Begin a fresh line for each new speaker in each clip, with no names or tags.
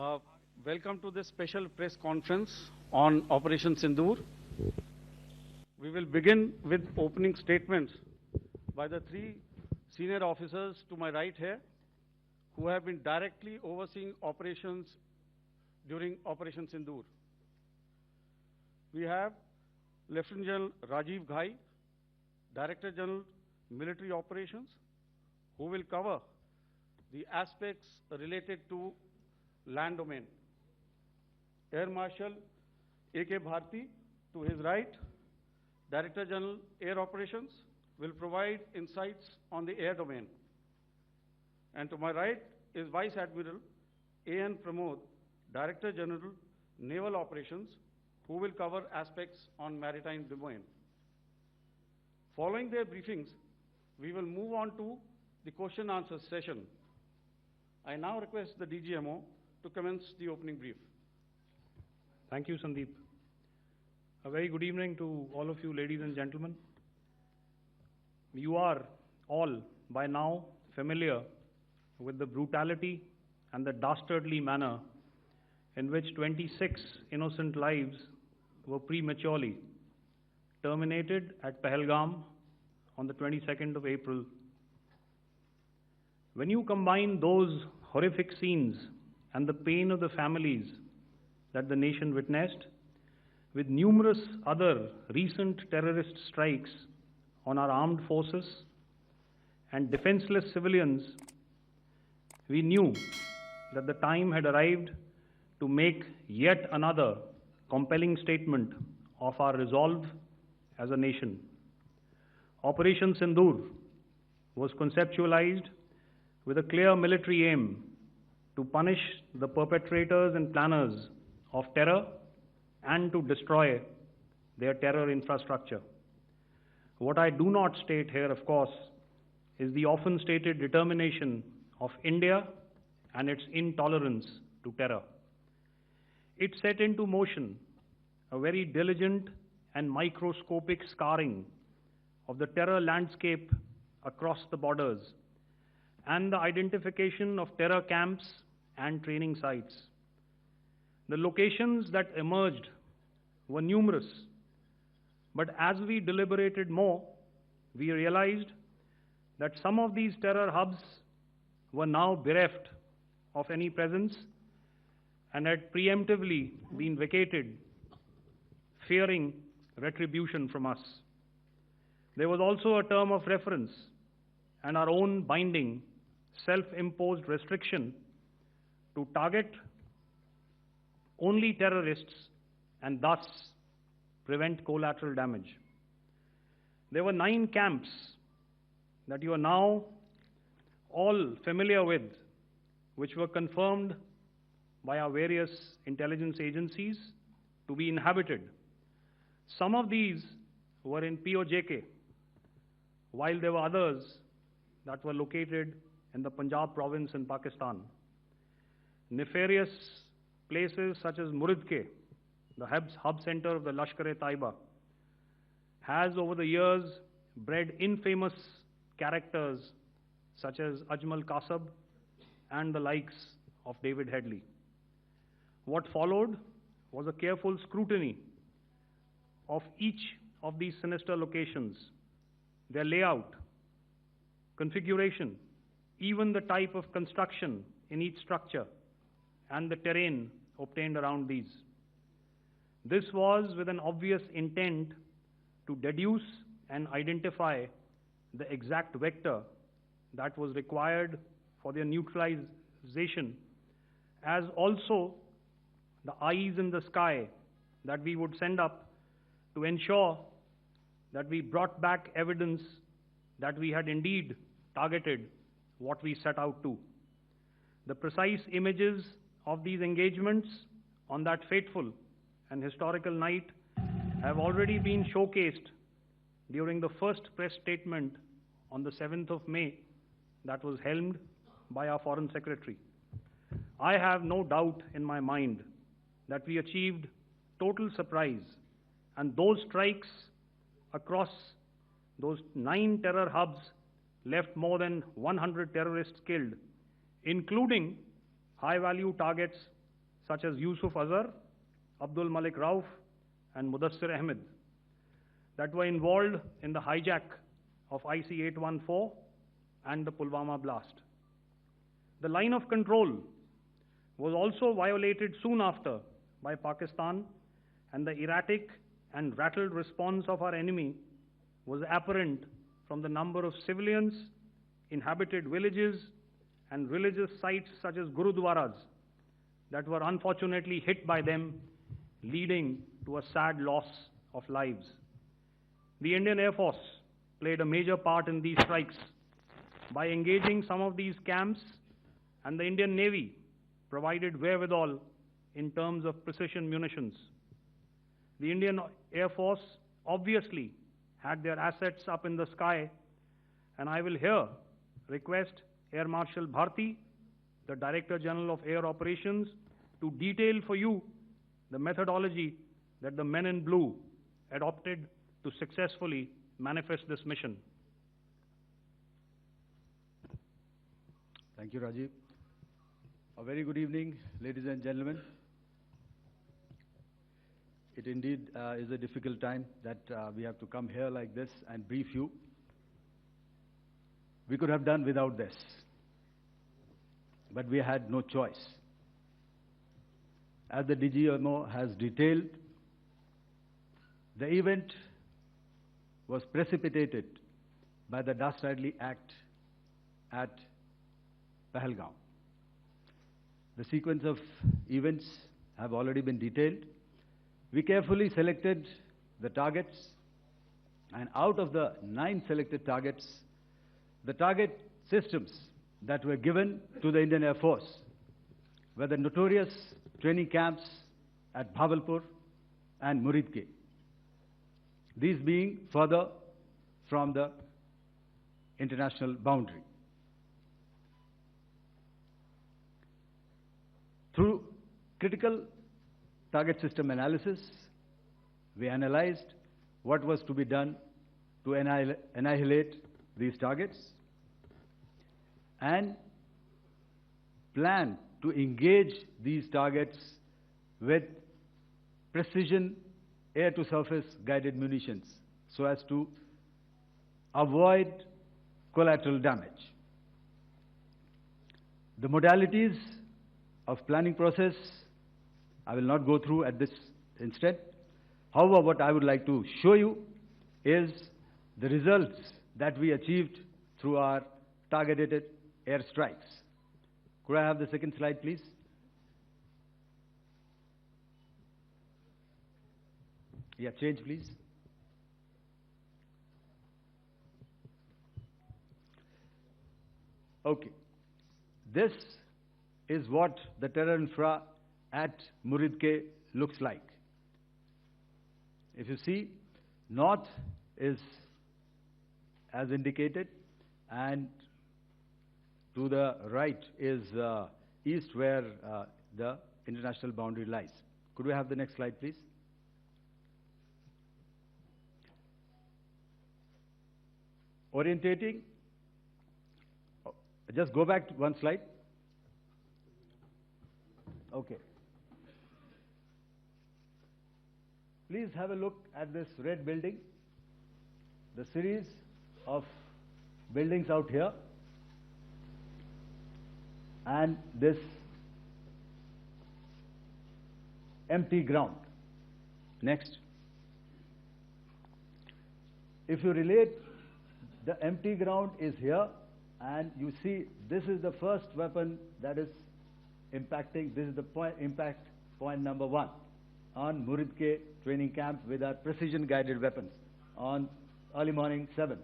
Uh, Welcome to this special press conference on Operation Sindoor. We will begin with opening statements by the three senior officers to my right here, who have been directly overseeing operations during Operation Sindoor. We have Lieutenant General Rajiv Ghai, Director General Military Operations, who will cover the aspects related to land domain. Air Marshal A.K. Bharti, to his right, Director General Air Operations, will provide insights on the air domain. And to my right is Vice Admiral A.N. Pramod, Director General Naval Operations, who will cover aspects on maritime domain. Following their briefings, we will move on to the question answer session. I now request the DGMO to commence the opening brief.
Thank you, Sandeep. A very good evening to all of you, ladies and gentlemen. You are all by now familiar with the brutality and the dastardly manner in which 26 innocent lives were prematurely terminated at Pahalgam on the 22nd of April. When you combine those horrific scenes and the pain of the families that the nation witnessed with numerous other recent terrorist strikes on our armed forces and defenseless civilians, we knew that the time had arrived to make yet another compelling statement of our resolve as a nation. Operation Sindoor was conceptualized with a clear military aim to punish the perpetrators and planners of terror and to destroy their terror infrastructure. What I do not state here, of course, is the often stated determination of India and its intolerance to terror. It set into motion a very diligent and microscopic scarring of the terror landscape across the borders and the identification of terror camps and training sites. The locations that emerged were numerous, but as we deliberated more, we realized that some of these terror hubs were now bereft of any presence and had preemptively been vacated, fearing retribution from us. There was also a term of reference and our own binding, self-imposed restriction to target only terrorists and thus prevent collateral damage. There were 9 camps that you are now all familiar with, which were confirmed by our various intelligence agencies to be inhabited. Some of these were in POJK, while there were others that were located in the Punjab province in Pakistan. Nefarious places such as Muridke, the hub center of the Lashkar-e-Taiba, has over the years bred infamous characters such as Ajmal Kasab and the likes of David Headley. What followed was a careful scrutiny of each of these sinister locations, their layout, configuration, even the type of construction in each structure, and the terrain obtained around these. This was with an obvious intent to deduce and identify the exact vector that was required for their neutralization, as also the eyes in the sky that we would send up to ensure that we brought back evidence that we had indeed targeted what we set out to. The precise images of these engagements on that fateful and historical night have already been showcased during the first press statement on the 7th of May that was helmed by our Foreign Secretary. I have no doubt in my mind that we achieved total surprise, and those strikes across those 9 terror hubs left more than 100 terrorists killed, including high-value targets such as Yusuf Azhar, Abdul Malik Rauf, and Mudassir Ahmed that were involved in the hijack of IC-814 and the Pulwama blast. The line of control was also violated soon after by Pakistan, and the erratic and rattled response of our enemy was apparent from the number of civilians, inhabited villages, and religious sites such as Gurudwaras that were unfortunately hit by them, leading to a sad loss of lives. The Indian Air Force played a major part in these strikes by engaging some of these camps, and the Indian Navy provided wherewithal in terms of precision munitions. The Indian Air Force obviously had their assets up in the sky, and I will here request Air Marshal Bharti, the Director General of Air Operations, to detail for you the methodology that the men in blue adopted to successfully manifest this mission.
Thank you, Rajiv. A very good evening, ladies and gentlemen. It indeed is a difficult time that we have to come here like this and brief you. We could have done without this, but we had no choice. As the DGMO has detailed, the event was precipitated by the dastardly act at Pahalgam. The sequence of events have already been detailed. We carefully selected the targets, and out of the 9 selected targets, the target systems that were given to the Indian Air Force were the notorious training camps at Bhavalpur and Muridke, these being further from the international boundary. Through critical target system analysis, we analyzed what was to be done to annihilate these targets and plan to engage these targets with precision air-to-surface guided munitions so as to avoid collateral damage. The modalities of planning process I will not go through at this instant. However, what I would like to show you is the results that we achieved through our targeted airstrikes. Could I have the second slide, please? Yeah, change, please. Okay. This is what the terror infra at Muridke looks like. If you see, north is as indicated, and to the right is east, where the international boundary lies. Could we have the next slide, please? Orientating. Just go back to one slide. Okay. Please have a look at this red building, the series of buildings out here, and this empty ground. Next. If you relate, the empty ground is here, and you see this is the first weapon that is impacting. This is the impact point number 1 on Muridke training camp with our precision guided weapons on early morning 7th.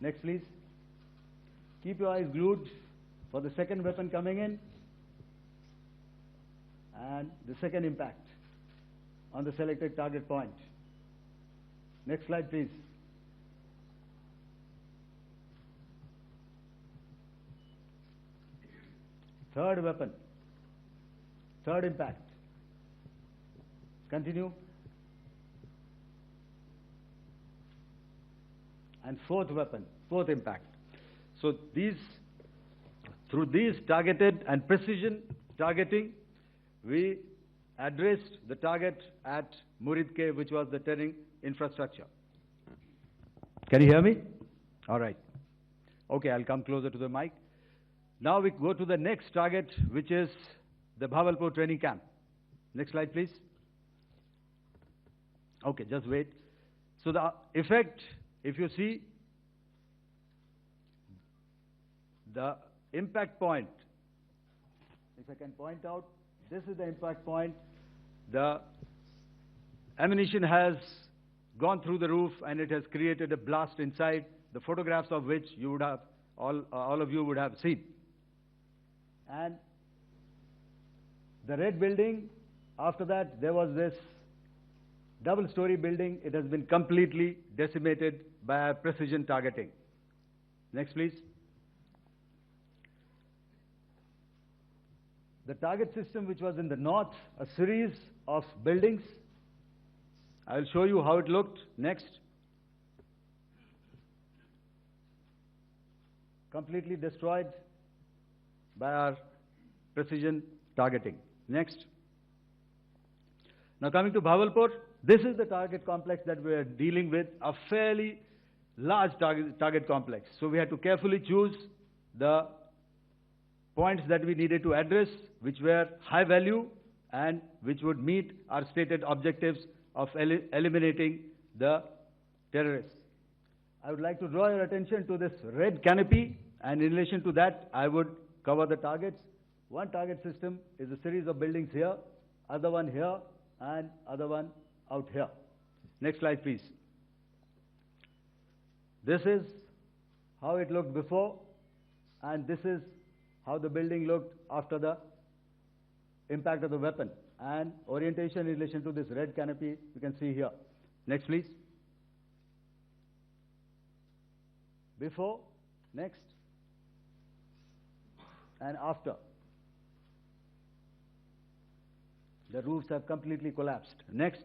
Next, please. Keep your eyes glued for the second weapon coming in and the second impact on the selected target point. Next slide, please. Third weapon, third impact. Continue. And fourth weapon, fourth impact. So these, through these targeted and precision targeting, we addressed the target at Muridke, which was the terrain infrastructure. Can you hear me? All right. Okay, I'll come closer to the mic. Now we go to the next target, which is the Bhavalpur training camp. Next slide, please. Okay, just wait. So the effect, if you see, the impact point, if I can point out, this is the impact point. The ammunition has gone through the roof and it has created a blast inside, the photographs of which you would have, all of you would have seen. And the red building, after that there was this double-story building. It has been completely decimated by our precision targeting. Next, please. The target system, which was in the north, a series of buildings. I will show you how it looked. Next. Completely destroyed by our precision targeting. Next. Now coming to Bhavalpur, this is the target complex that we are dealing with, a fairly large target complex. So we had to carefully choose the points that we needed to address, which were high value and which would meet our stated objectives of eliminating the terrorists. I would like to draw your attention to this red canopy, and in relation to that, I would cover the targets. One target system is a series of buildings here, other one here, and other one out here. Next slide, please. This is how it looked before, and this is how the building looked after the impact of the weapon. And orientation in relation to this red canopy, you can see here. Next, please. Before, next, and after. The roofs have completely collapsed. Next.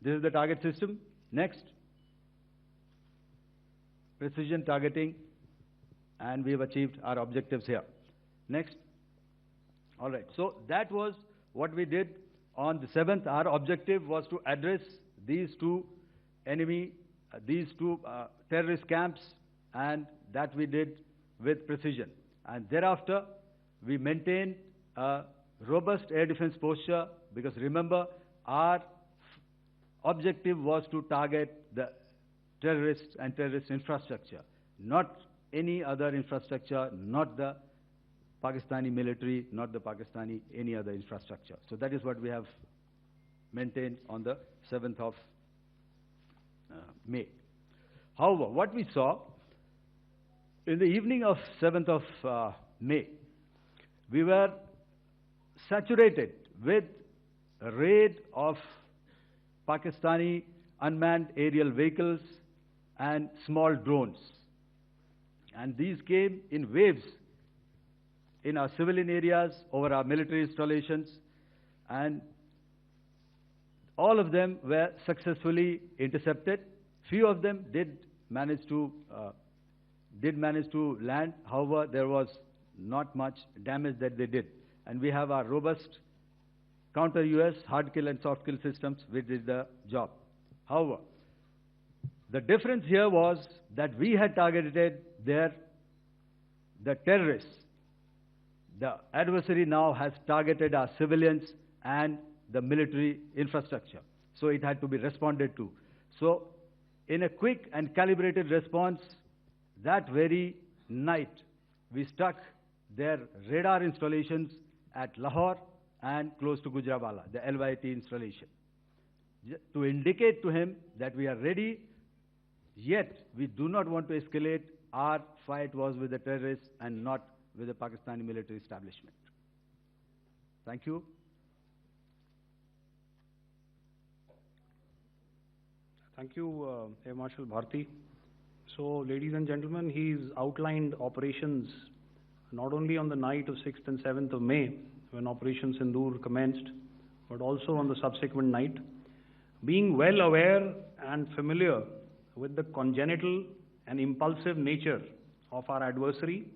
This is the target system. Next. Precision targeting, and we have achieved our objectives here. Next. All right. So that was what we did on the 7th. Our objective was to address these two terrorist camps, and that we did with precision. And thereafter, we maintained a robust air defense posture, because remember, our objective was to target the terrorists and terrorist infrastructure, not any other infrastructure, not the Pakistani military, not the Pakistani any other infrastructure. So that is what we have maintained on the 7th of May. However, what we saw in the evening of 7th of May, we were saturated with a raid of Pakistani unmanned aerial vehicles and small drones. And these came in waves in our civilian areas, over our military installations, and all of them were successfully intercepted. Few of them did manage to land. However, there was not much damage that they did. And we have our robust counter-US hard kill and soft kill systems which did the job. However, the difference here was that we had targeted the terrorists. The adversary now has targeted our civilians and the military infrastructure. So it had to be responded to. So in a quick and calibrated response, that very night, we struck their radar installations at Lahore and close to Gujranwala, the LYT installation, to indicate to him that we are ready, yet we do not want to escalate. Our fight was with the terrorists and not with the Pakistani military establishment. Thank you.
Thank you, Air Marshal Bharti. So, ladies and gentlemen, he's outlined operations not only on the night of 6th and 7th of May, when Operation Sindoor commenced, but also on the subsequent night. Being well aware and familiar with the congenital and impulsive nature of our adversary,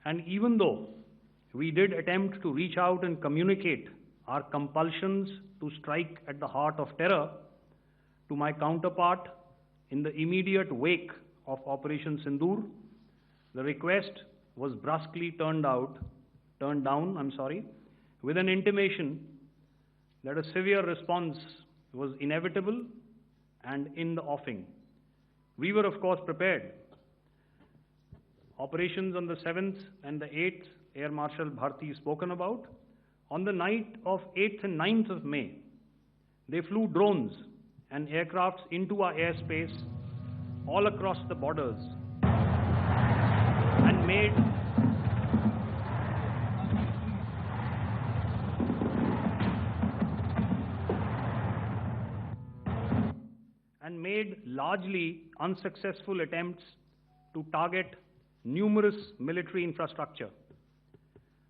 and even though we did attempt to reach out and communicate our compulsions to strike at the heart of terror to my counterpart in the immediate wake of Operation Sindoor. The request was brusquely turned down, with an intimation that a severe response was inevitable and in the offing. We were, of course, prepared. Operations on the 7th and the 8th, Air Marshal Bharti spoken about. On the night of 8th and 9th of May, they flew drones and aircrafts into our airspace all across the borders and made largely unsuccessful attempts to target numerous military infrastructure.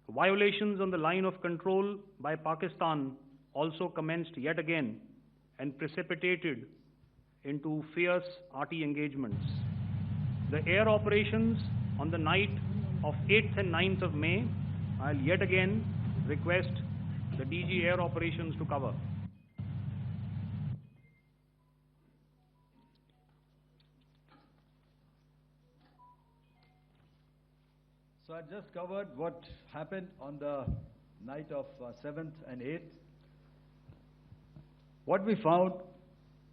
Violations on the line of control by Pakistan also commenced yet again and precipitated into fierce arty engagements. The air operations on the night of 8th and 9th of May, I'll yet again request the DG Air Operations to cover.
So I just covered what happened on the night of 7th and 8th. What we found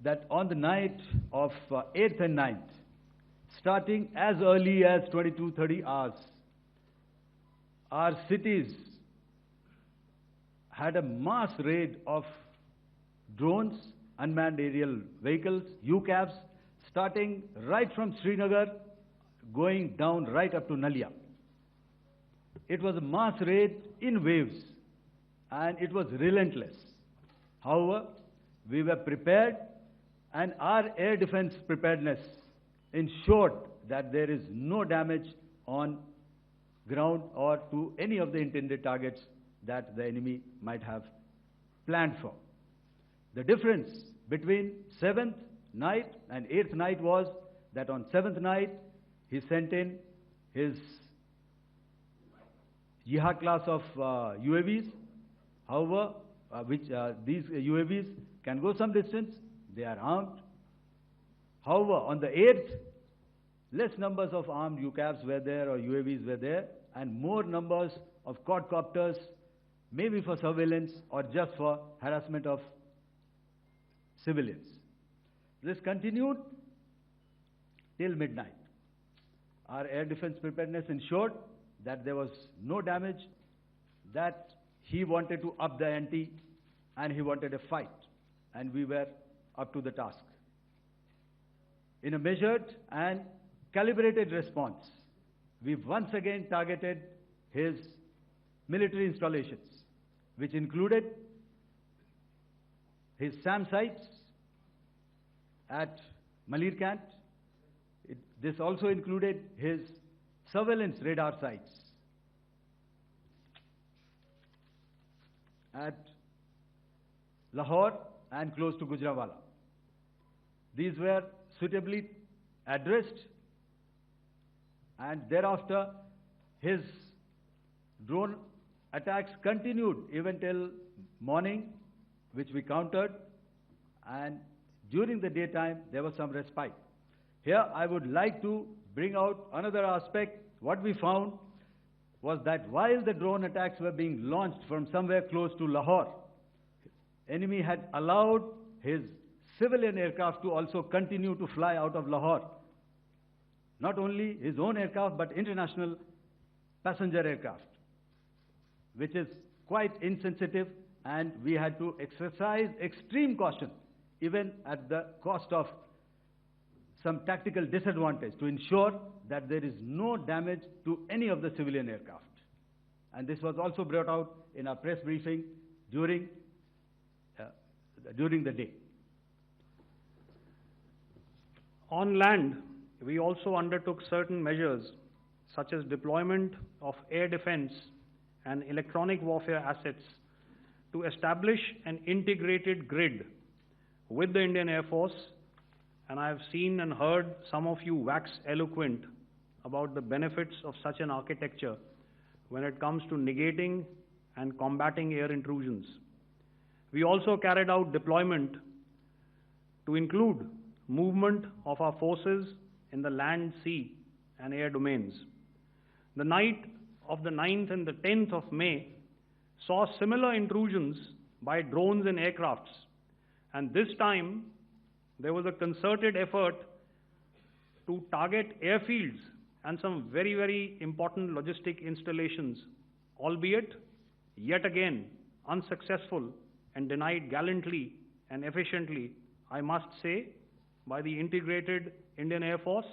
that on the night of 8th and 9th, starting as early as 22:30 hours, our cities had a mass raid of drones, unmanned aerial vehicles, UCAVs, starting right from Srinagar, going down right up to Nalia. It was a mass raid in waves, and it was relentless. However, we were prepared, and our air defense preparedness ensured that there is no damage on ground or to any of the intended targets that the enemy might have planned for. The difference between 7th night and 8th night was that on 7th night, he sent in his Jihad class of UAVs, however, these UAVs can go some distance, they are armed. However, on the 8th, less numbers of armed UCAVs were there or UAVs were there, and more numbers of quadcopters, maybe for surveillance or just for harassment of civilians. This continued till midnight. Our air defense preparedness ensured that there was no damage, that he wanted to up the ante, and he wanted a fight, and we were up to the task. In a measured and calibrated response, we once again targeted his military installations, which included his SAM sites at Malirkant. This also included his surveillance radar sites at Lahore and close to Gujranwala. These were suitably addressed, and thereafter his drone attacks continued even till morning, which we countered, and during the daytime there was some respite. Here I would like to bring out another aspect. What we found was that while the drone attacks were being launched from somewhere close to Lahore, enemy had allowed his civilian aircraft to also continue to fly out of Lahore. Not only his own aircraft, but international passenger aircraft, which is quite insensitive, and we had to exercise extreme caution, even at the cost of some tactical disadvantage, to ensure that there is no damage to any of the civilian aircraft. And this was also brought out in our press briefing during the day.
On land, we also undertook certain measures, such as deployment of air defense and electronic warfare assets to establish an integrated grid with the Indian Air Force, and I have seen and heard some of you wax eloquent about the benefits of such an architecture. when it comes to negating and combating air intrusions. We also carried out deployment to include movement of our forces in the land, sea, and air domains. The night of the 9th and the 10th of May saw similar intrusions by drones and aircrafts, and this time there was a concerted effort to target airfields and some very, very important logistic installations, albeit yet again unsuccessful and denied gallantly and efficiently, I must say, by the integrated Indian Air Force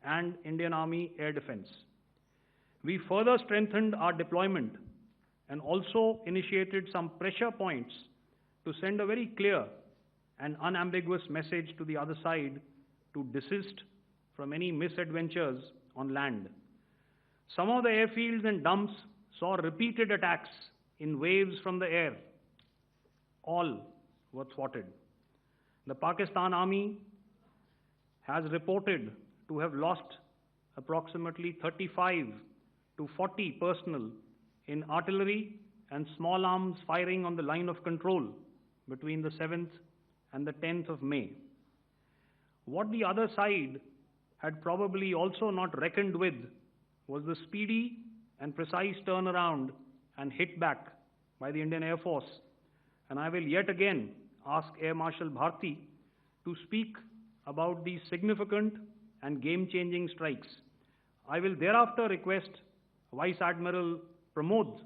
and Indian Army Air Defense. We further strengthened our deployment and also initiated some pressure points to send a very clear and unambiguous message to the other side to desist from any misadventures on land. Some of the airfields and dumps saw repeated attacks in waves from the air. All were thwarted. The Pakistan Army has reported to have lost approximately 35 to 40 personnel in artillery and small arms firing on the line of control between the 7th and the 10th of May. What the other side had probably also not reckoned with was the speedy and precise turnaround and hit back by the Indian Air Force. And I will yet again ask Air Marshal Bharti to speak about these significant and game-changing strikes. I will thereafter request Vice Admiral Pramod,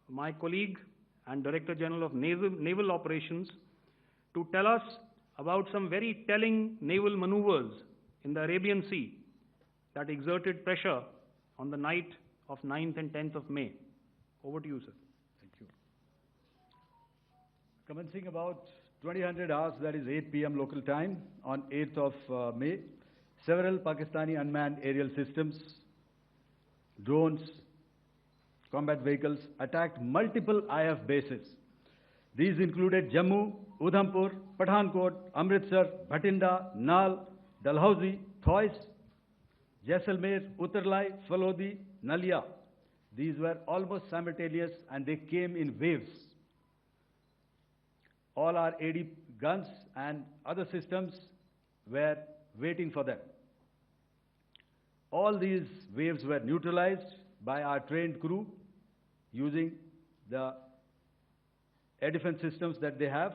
my colleague and Director General of Naval Operations, to tell us about some very telling naval maneuvers in the Arabian Sea that exerted pressure on the night of 9th and 10th of May. Over to you, sir.
Thank you. Commencing about 2000 hours, that is 8 p.m. local time, on 8th of May, several Pakistani unmanned aerial systems, drones, combat vehicles attacked multiple IF bases. These included Jammu, Udhampur, Pathankot, Amritsar, Bhatinda, Nal, Dalhousie, Thois, Jaisalmer, Uttarlai, Falodi, Nalia. These were almost simultaneous and they came in waves. All our AD guns and other systems were waiting for them. All these waves were neutralized by our trained crew using the air defense systems that they have,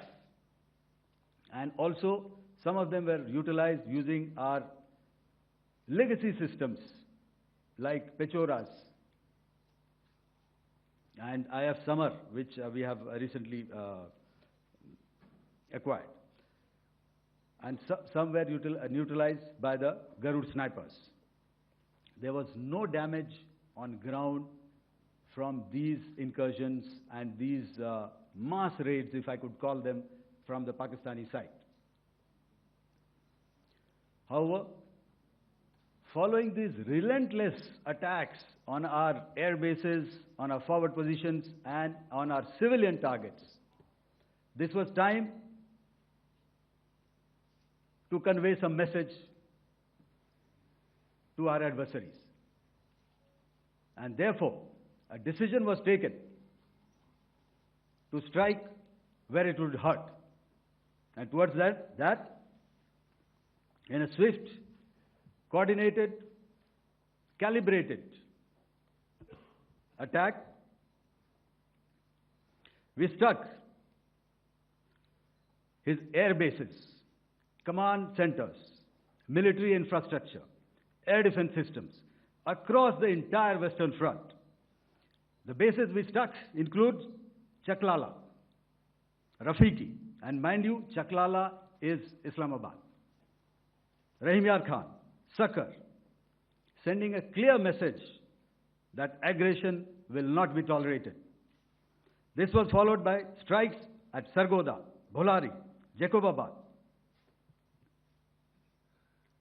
and also some of them were utilized using our legacy systems like Pechoras and IF Summer, which we have recently acquired. And some were neutralized by the Garud snipers. There was no damage on ground from these incursions and these mass raids, if I could call them, from the Pakistani side. However, following these relentless attacks on our air bases, on our forward positions, and on our civilian targets, this was time to convey some message to our adversaries. And therefore, a decision was taken to strike where it would hurt. And towards that, in a swift, coordinated, calibrated attack, we struck his air bases, command centers, military infrastructure, air defense systems across the entire Western Front. The bases we struck include Chaklala, Rafiki, and mind you, Chaklala is Islamabad, Rahim Yar Khan, Sakar, sending a clear message that aggression will not be tolerated. This was followed by strikes at Sargoda, Bholari, Jacobabad.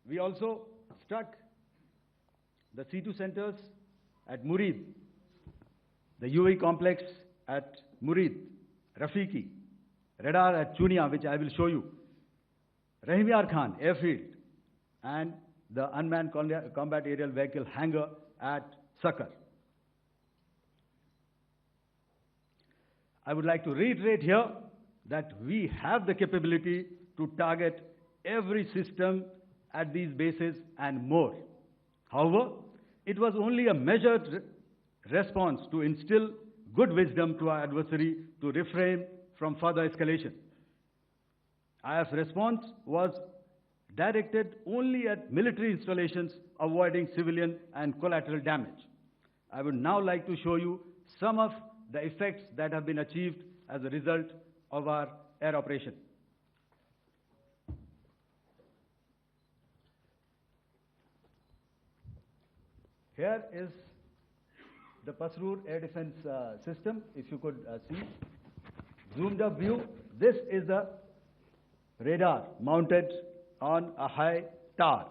We also struck the C2 centers at Murid, the UAE complex at Murid, Rafiki, radar at Chunia, which I will show you, Rahim Yar Khan airfield, and the unmanned combat aerial vehicle hangar at Sakar. I would like to reiterate here that we have the capability to target every system at these bases and more. However, it was only a measured response to instill good wisdom to our adversary to refrain from further escalation. IF's response was directed only at military installations, avoiding civilian and collateral damage. I would now like to show you some of the effects that have been achieved as a result of our air operation. Here is the Pasrur air defense system, if you could see. Zoomed up view, this is the radar mounted on a high tower.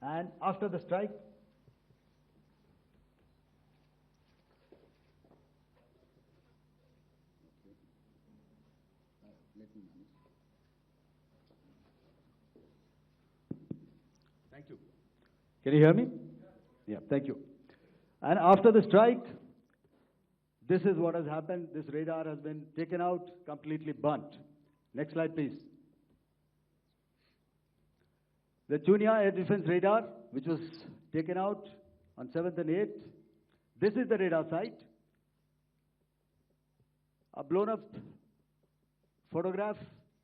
And after the strike, thank you. Can you hear me? Yeah, thank you. And after the strike, this is what has happened. This radar has been taken out, completely burnt. Next slide, please. The Chunia air defense radar, which was taken out on 7th and 8th. This is the radar site. A blown up photograph,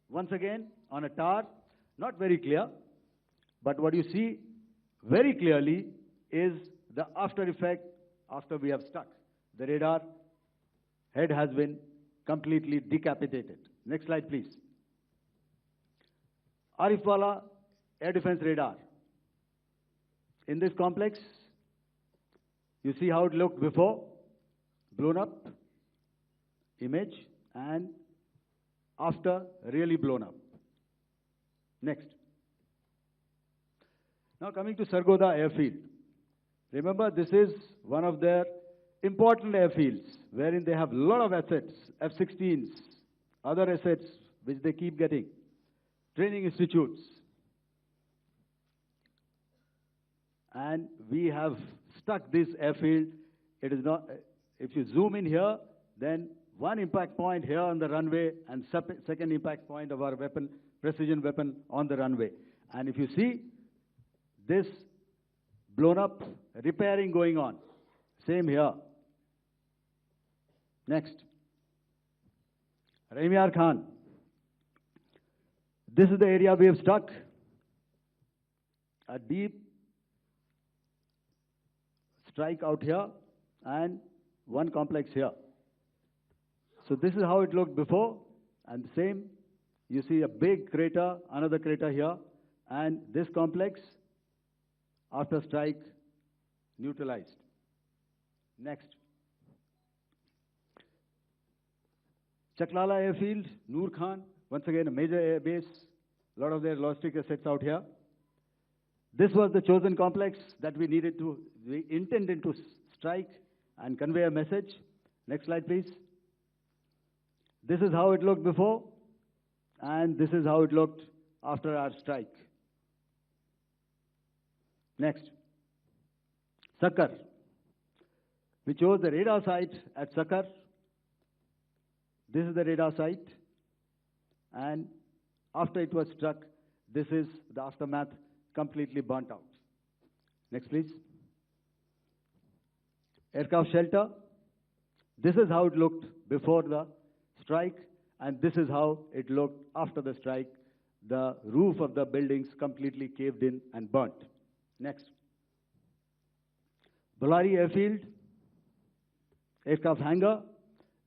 once again, on a tower. Not very clear, but what you see very clearly is the after effect after we have stuck. The radar head has been completely decapitated. Next slide, please. Arifwala air defense radar. In this complex, you see how it looked before, blown up image, and after really blown up. Next. Now coming to Sargodha airfield. Remember, this is one of their important airfields wherein they have a lot of assets, F-16s, other assets which they keep getting, training institutes. And we have stuck this airfield. It is not, if you zoom in here, then one impact point here on the runway and second impact point of our weapon, precision weapon on the runway. And if you see this blown up, repairing going on. Same here. Next. Raimiar Khan. This is the area we have struck. A deep strike out here and one complex here. So this is how it looked before, and the same. You see a big crater, another crater here, and this complex after strike neutralized. Next. Chaklala airfield, Noor Khan, once again a major air base, a lot of their logistic assets out here. This was the chosen complex that we intended to strike and convey a message. Next slide, please. This is how it looked before, and this is how it looked after our strike. Next. Sakar. We chose the radar site at Sakar. This is the radar site, and after it was struck, this is the aftermath, completely burnt out. Next, please. Aircraft shelter. This is how it looked before the strike, and this is how it looked after the strike. The roof of the buildings completely caved in and burnt. Next. Ballari airfield, aircraft hangar.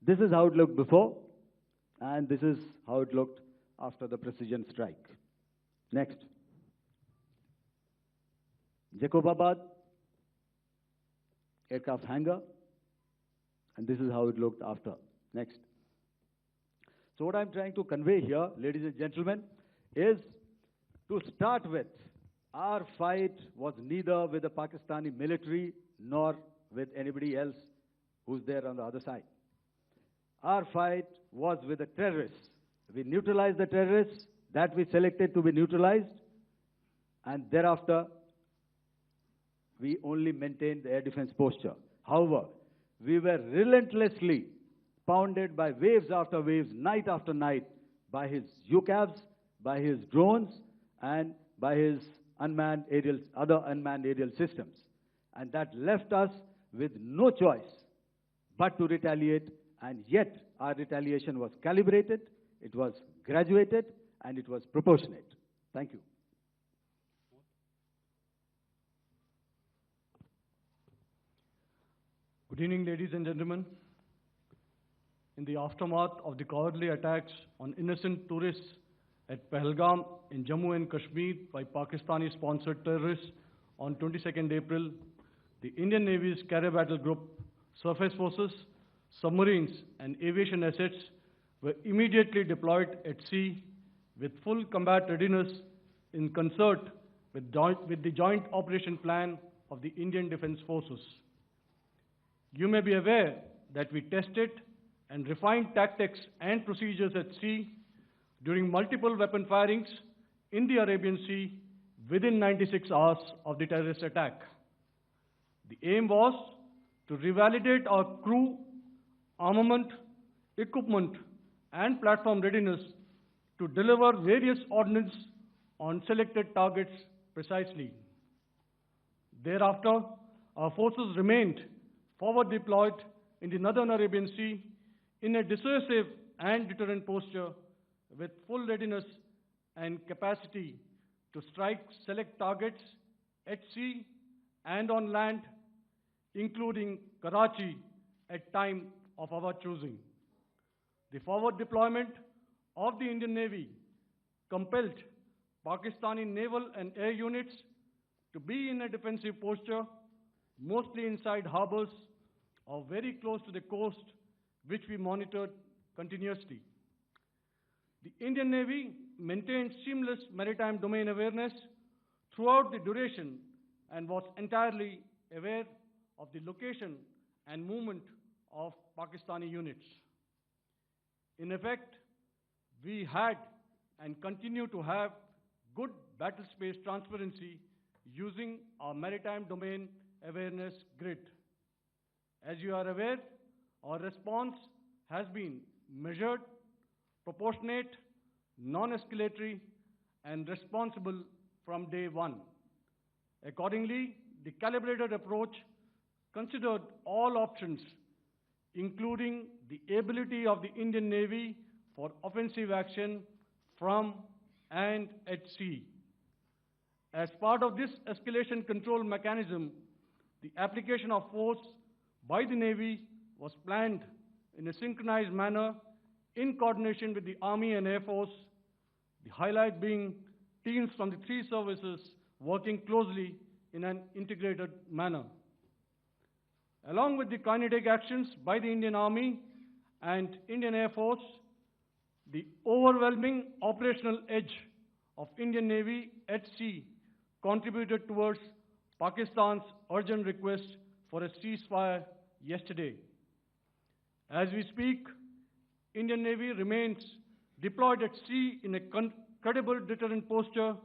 This is how it looked before, and this is how it looked after the precision strike. Next. Jacobabad, aircraft hangar, and this is how it looked after. Next. So what I'm trying to convey here, ladies and gentlemen, is to start with, our fight was neither with the Pakistani military nor with anybody else who's there on the other side. Our fight was with the terrorists. We neutralized the terrorists that we selected to be neutralized, and thereafter, we only maintained the air defense posture. However, we were relentlessly pounded by waves after waves, night after night, by his UCAVs, by his drones, and by his other unmanned aerial systems. And that left us with no choice but to retaliate, and yet our retaliation was calibrated, it was graduated, and it was proportionate. Thank you.
Good evening, ladies and gentlemen. In the aftermath of the cowardly attacks on innocent tourists at Pahalgam in Jammu and Kashmir by Pakistani-sponsored terrorists on 22nd April, the Indian Navy's Carrier Battle Group, surface forces, submarines, and aviation assets were immediately deployed at sea with full combat readiness in concert with the joint operation plan of the Indian Defence Forces. You may be aware that we tested and refined tactics and procedures at sea during multiple weapon firings in the Arabian Sea within 96 hours of the terrorist attack. The aim was to revalidate our crew, armament, equipment, and platform readiness to deliver various ordnance on selected targets precisely. Thereafter, our forces remained forward deployed in the Northern Arabian Sea in a dissuasive and deterrent posture with full readiness and capacity to strike select targets at sea and on land, including Karachi at time of our choosing. The forward deployment of the Indian Navy compelled Pakistani naval and air units to be in a defensive posture, mostly inside harbors or very close to the coast, which we monitored continuously. The Indian Navy maintained seamless maritime domain awareness throughout the duration and was entirely aware of the location and movement of Pakistani units. In effect, we had and continue to have good battle space transparency using our maritime domain awareness grid. As you are aware, our response has been measured, proportionate, non-escalatory, and responsible from day one. Accordingly, the calibrated approach considered all options, including the ability of the Indian Navy for offensive action from and at sea. As part of this escalation control mechanism, the application of force by the Navy was planned in a synchronized manner in coordination with the Army and Air Force, the highlight being teams from the three services working closely in an integrated manner. Along with the kinetic actions by the Indian Army and Indian Air Force, the overwhelming operational edge of Indian Navy at sea contributed towards Pakistan's urgent request for a ceasefire yesterday. As we speak, Indian Navy remains deployed at sea in a credible deterrent posture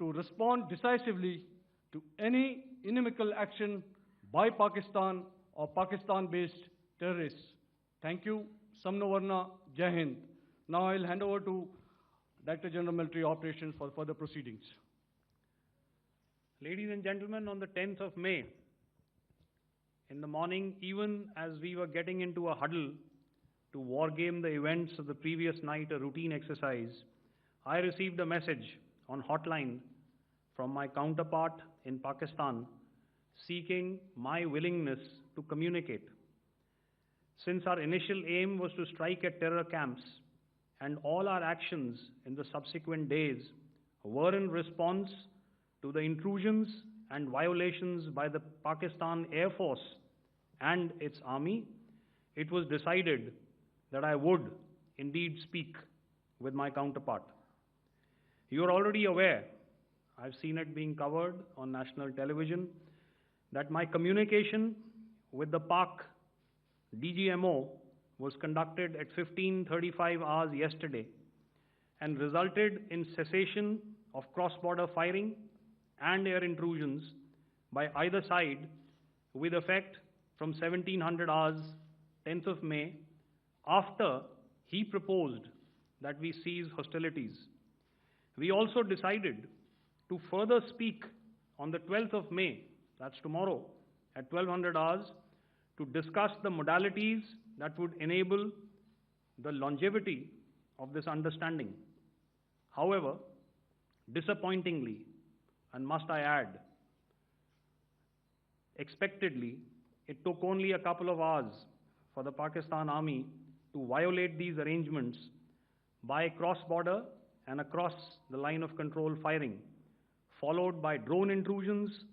to respond decisively to any inimical action by Pakistan or Pakistan-based terrorists. Thank you. Samno Varna, Jai Hind. Now I'll hand over to Director General Military Operations for further proceedings.
Ladies and gentlemen, on the 10th of May, in the morning, even as we were getting into a huddle to wargame the events of the previous night, a routine exercise, I received a message on hotline from my counterpart in Pakistan seeking my willingness to communicate. Since our initial aim was to strike at terror camps, and all our actions in the subsequent days were in response to the intrusions and violations by the Pakistan Air Force and its army, it was decided that I would indeed speak with my counterpart. You are already aware, I've seen it being covered on national television, that my communication with the Pak DGMO was conducted at 15:35 hours yesterday and resulted in cessation of cross-border firing and air intrusions by either side with effect from 1700 hours, 10th of May, after he proposed that we cease hostilities. We also decided to further speak on the 12th of May, that's tomorrow, at 1200 hours, to discuss the modalities that would enable the longevity of this understanding. However, disappointingly, and must I add, expectedly, it took only a couple of hours for the Pakistan Army to violate these arrangements by cross-border and across the line of control firing, followed by drone intrusions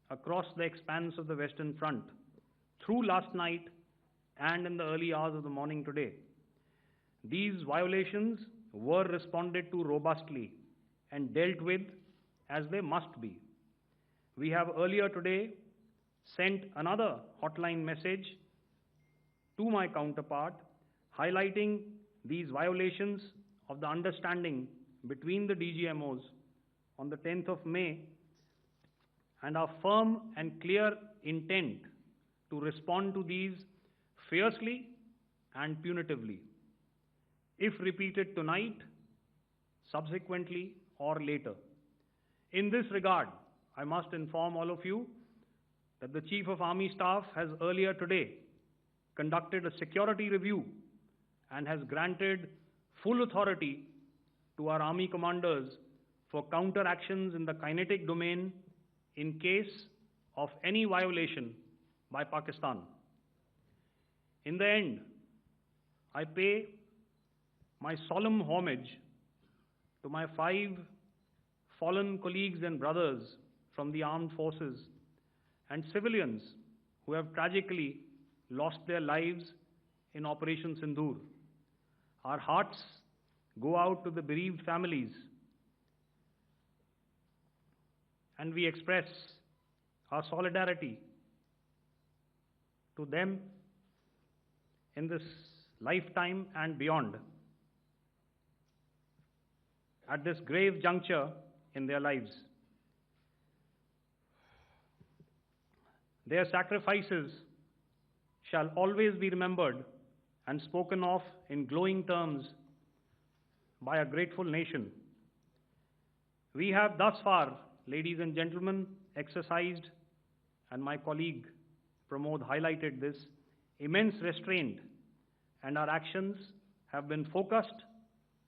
across the expanse of the Western Front through last night and in the early hours of the morning today. These violations were responded to robustly and dealt with as they must be. We have earlier today sent another hotline message to my counterpart highlighting these violations of the understanding between the DGMOs on the 10th of May and our firm and clear intent to respond to these fiercely and punitively, if repeated tonight, subsequently, or later. In this regard, I must inform all of you that the Chief of Army Staff has earlier today conducted a security review and has granted full authority to our Army commanders for counter-actions in the kinetic domain in case of any violation by Pakistan. In the end, I pay my solemn homage to my 5 fallen colleagues and brothers from the armed forces and civilians who have tragically lost their lives in Operation Sindoor. Our hearts go out to the bereaved families, and we express our solidarity to them in this lifetime and beyond, at this grave juncture in their lives. Their sacrifices shall always be remembered and spoken of in glowing terms by a grateful nation. We have thus far, ladies and gentlemen, exercised, and my colleague Pramod highlighted this, immense restraint, and our actions have been focused,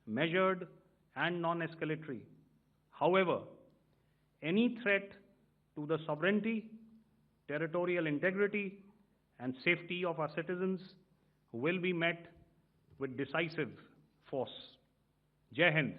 measured, and non-escalatory. However, any threat to the sovereignty, territorial integrity, and safety of our citizens will be met with decisive force. Jai Hind.